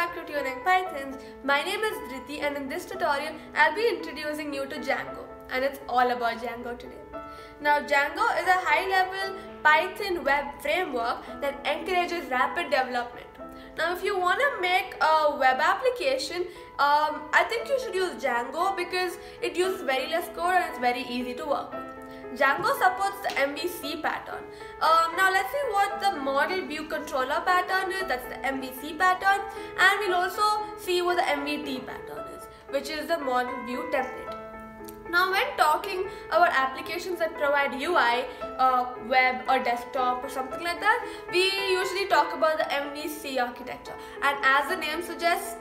back to Tuning Pythons. My name is Dhriti, and in this tutorial I'll be introducing you to Django, and it's all about Django today. Now Django is a high-level Python web framework that encourages rapid development. Now if you want to make a web application, I think you should use Django because it uses very less code and it's very easy to work with. Django supports the MVC pattern. Now let's see what the model view controller pattern is, that's the MVC pattern, and we'll also see what the MVT pattern is, which is the model view template. Now when talking about applications that provide UI, web or desktop or something like that, we usually talk about the MVC architecture, and as the name suggests,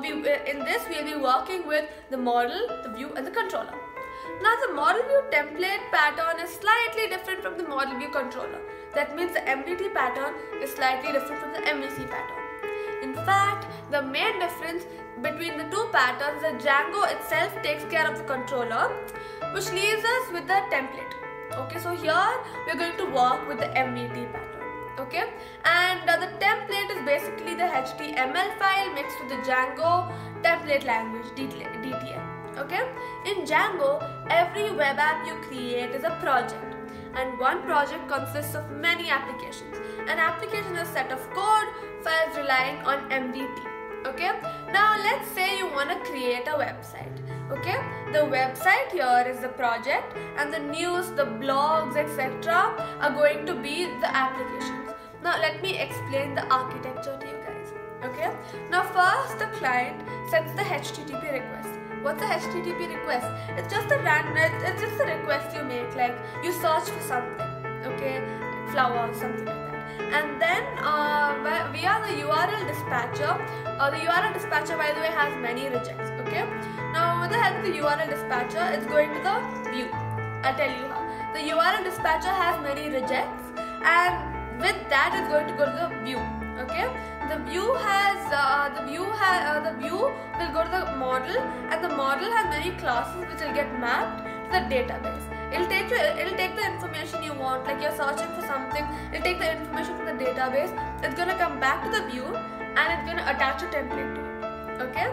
in this we'll be working with the model, the view and the controller. Now the model view template pattern is slightly different from the model view controller. That means the MVT pattern is slightly different from the MVC pattern. In fact, the main difference between the two patterns is that Django itself takes care of the controller, which leaves us with the template. Okay, so here we're going to work with the MVT pattern. Okay, and the template is basically the HTML file mixed with the Django template language, DTL. Okay, in Django, every web app you create is a project, and one project consists of many applications. An application is a set of code files relying on MVT. Okay, now let's say you want to create a website. Okay, the website here is the project, and the news, the blogs, etc. are going to be the applications. Now let me explain the architecture to you guys. Okay, now first the client sends the HTTP request. What's a HTTP request? It's just a request you make, like you search for something, okay, flower, something like that. And then via the URL dispatcher, the URL dispatcher, by the way, has many rejects, okay. Now with the help of the URL dispatcher, it's going to the view. I'll tell you how. The URL dispatcher has many rejects, and with that it's going to go to the view, okay. The view will go to the model, and the model has many classes which will get mapped to the database. It'll take the information you want, like you're searching for something. It'll take the information from the database. It's gonna come back to the view, and it's gonna attach a template to it. Okay.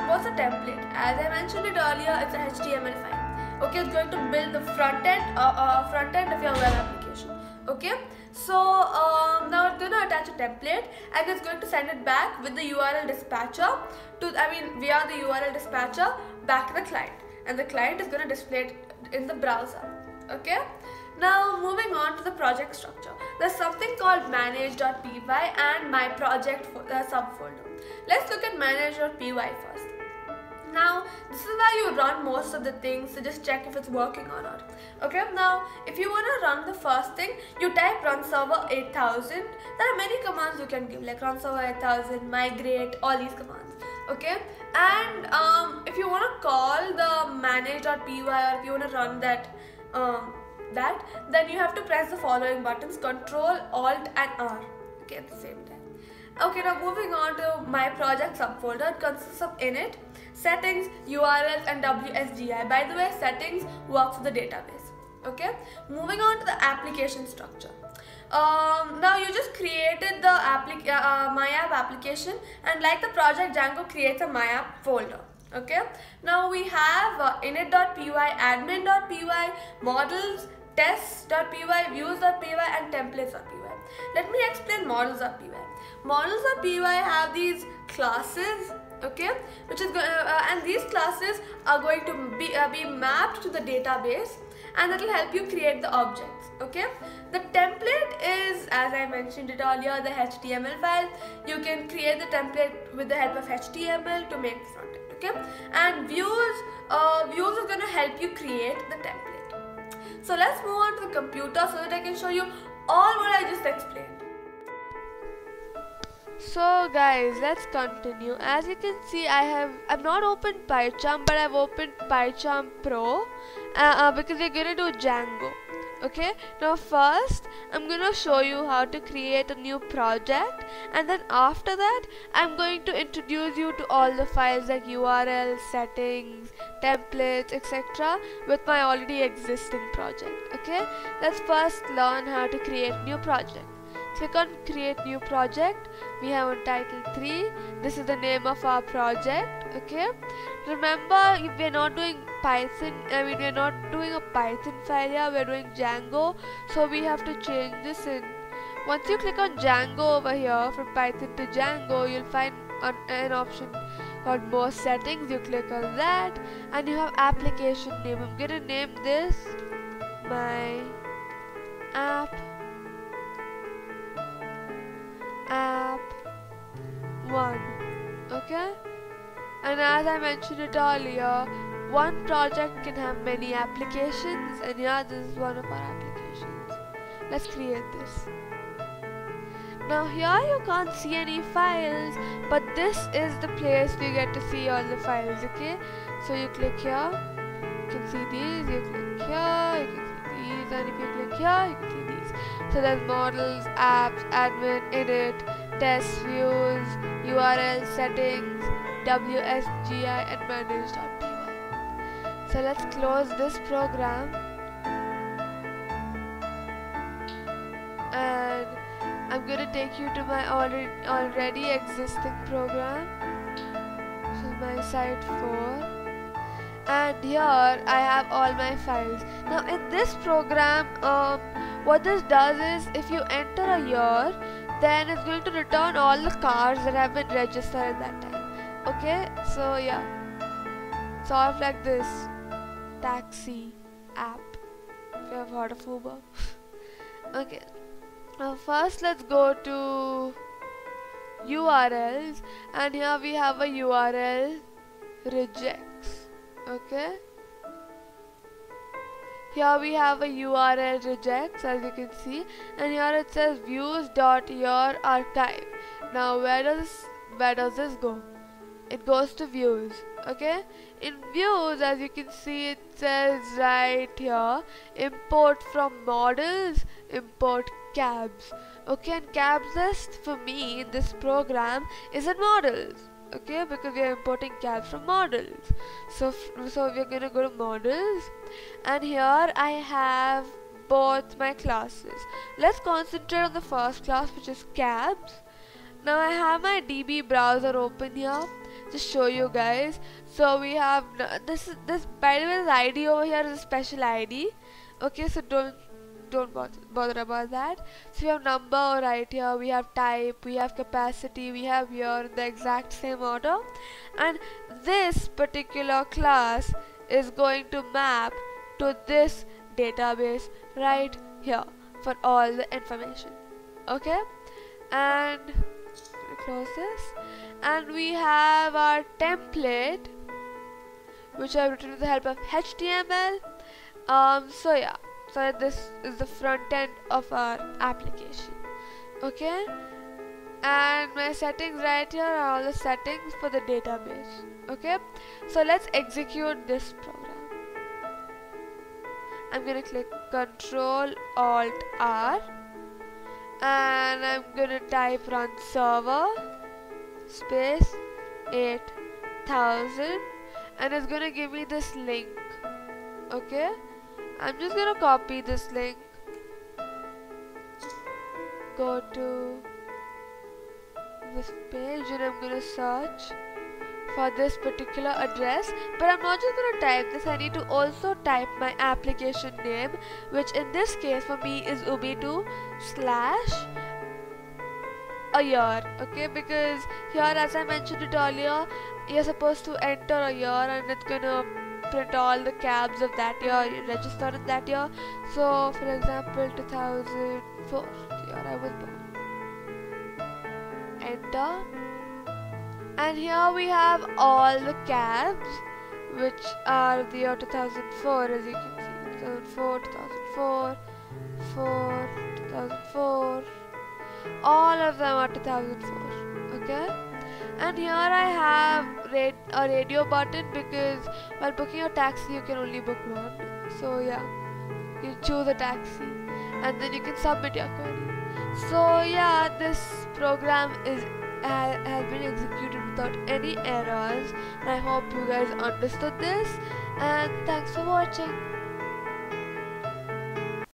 What's a template? As I mentioned it earlier, it's a HTML file. Okay, it's going to build the front end of your web application. Okay, so now it's going to attach a template, and it's going to send it back with the URL dispatcher via the URL dispatcher back to the client, and the client is going to display it in the browser. Okay, now moving on to the project structure. There's something called manage.py and my project subfolder. Let's look at manage.py first. Now, this is where you run most of the things to just check if it's working or not. Okay, now if you want to run the first thing, you type run server 8000. There are many commands you can give, like run server 8000, migrate, all these commands. Okay, and if you want to call the manage.py, or if you want to run that, then you have to press the following buttons: Control, Alt and R. Okay, at the same time. Okay, now moving on to my project subfolder. It consists of init, settings, URLs and WSGI. By the way, settings works with the database. Okay, moving on to the application structure. Now you just created the my app application, and like the project, Django creates a my app folder. Okay, now we have init.py, admin.py, models, tests.py, views.py and templates.py. Let me explain models.py. Models.py have these classes, okay, which is and these classes are going to be mapped to the database, and that will help you create the objects. Okay, the template is, as I mentioned it earlier, the HTML file. You can create the template with the help of HTML to make the front end. Okay, and views are going to help you create the template. So let's move on to the computer so that I can show you all what I just explained. So guys, let's continue. As you can see, I've not opened PyCharm, but I've opened PyCharm Pro because we're gonna do Django. Okay, now first I'm gonna show you how to create a new project, and then after that I'm going to introduce you to all the files like URL, settings, templates, etc. with my already existing project. Okay, let's first learn how to create new project. click on create new project. We have Untitled 3. This is the name of our project. Okay, remember we're not doing Python, we're not doing a Python file here, we're doing Django, so we have to change this in. Once you click on Django over here, from Python to Django, you'll find an option called more settings. You click on that and you have application name. I'm gonna name this my app 1. Okay, and as I mentioned it earlier, one project can have many applications, and here this is one of our applications. Let's create this. Now here you can't see any files, but this is the place you get to see all the files. Okay, so you click here, you can see these, you click here, you can see these, and if you click here, you can see these. So there's models, apps, admin, edit, test views, URL, settings, WSGI, and manage.py. So let's close this program, and I'm going to take you to my already existing program. This is my site 4, and here I have all my files. Now in this program, what this does is, if you enter a year, then it's going to return all the cars that have been registered at that time. Okay, so yeah, sort of like this taxi app, if you have heard of Uber. Okay, now first let's go to URLs, and here we have a URL regex. Okay, here we have a URL regex, as you can see, and here it says views.your-archive. Now where does this go? It goes to views. Okay, in views, as you can see, it says right here, import from models, import cabs. Okay, and cabs list for me in this program is in models. Okay, because we are importing cabs from models. So we're gonna go to models, and here I have both my classes. Let's concentrate on the first class, which is cabs. Now I have my DB browser open here, just show you guys. So we have this by the way, this ID over here is a special ID. Okay, so don't bother about that. So we have number right here, we have type, we have capacity, we have here in the exact same order, and this particular class is going to map to this database right here for all the information. Okay, and close this, and we have our template, which I've written with the help of HTML. So yeah, so this is the front end of our application. Okay, and my settings right here are all the settings for the database. Okay, so let's execute this program. I'm gonna click Ctrl-Alt-R, and I'm gonna type run server space 8000, and it's gonna give me this link. Okay, I'm just gonna copy this link, go to this page, and I'm gonna search for this particular address. But I'm not just gonna type this, I need to also type my application name, which in this case for me is ubi2/a-year. Okay, because here, as I mentioned it earlier, you're supposed to enter a year, and it's gonna print all the cabs of that year registered in that year. So for example, 2004, the year I was born. Enter, and here we have all the cabs, which are the year 2004, as you can see, 2004, 2004, 2004, all of them are 2004. Okay, and here I have a radio button, because while booking a taxi you can only book one. So yeah, you choose a taxi and then you can submit your query. So yeah, this program has been executed without any errors, and I hope you guys understood this, and thanks for watching.